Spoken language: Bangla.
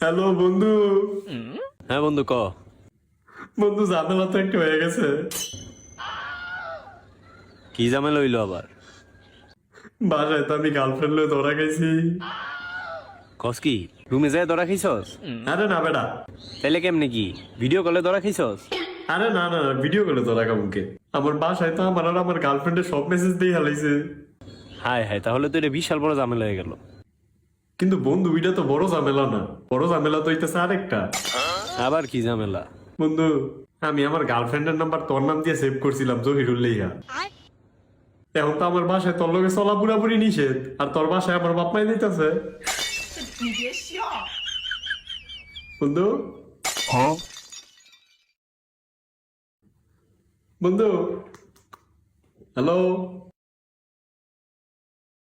হ্যালো বন্ধু। হ্যাঁ বন্ধু ক। বন্ধু ঝামেলা তো একটু হয়ে গেছে। কি ঝামেলা হইলো আবার? বাসায় তো আমি গার্লফ্রেন্ড লয়ে ধরা খাইছি। কস কি রুমে যায় ধরা খাইছস? আরে না বেটা। তাইলে কেমনে কি ভিডিও কলে ধরা খাইছস? আরে না না না, ভিডিও করে ধরা কামুকে। আমার বাসায় তো আমার আর আমার গার্লফ্রেন্ডের সব মেসেজ দিয়ে হালাইছে। হায় হায়, তাহলে তো এটা বিশাল বড় ঝামেলা হয়ে গেল। কিন্তু বন্ধু এটা তো বড় ঝামেলা না, বড় ঝামেলা তো হইতেছে আরেকটা। আবার কি ঝামেলা? বন্ধু, আমি আমার গার্লফ্রেন্ডের নাম্বার তোর নাম দিয়ে সেভ করছিলাম, জহিরুল্লাইহা। এখন তো আমার বাসায় তোর লগে চলা পুরাপুরি নিষেধ, আর তোর বাসায় আমার বাপ মাই দিতেছে। বন্ধু, বন্ধু, হ্যালো।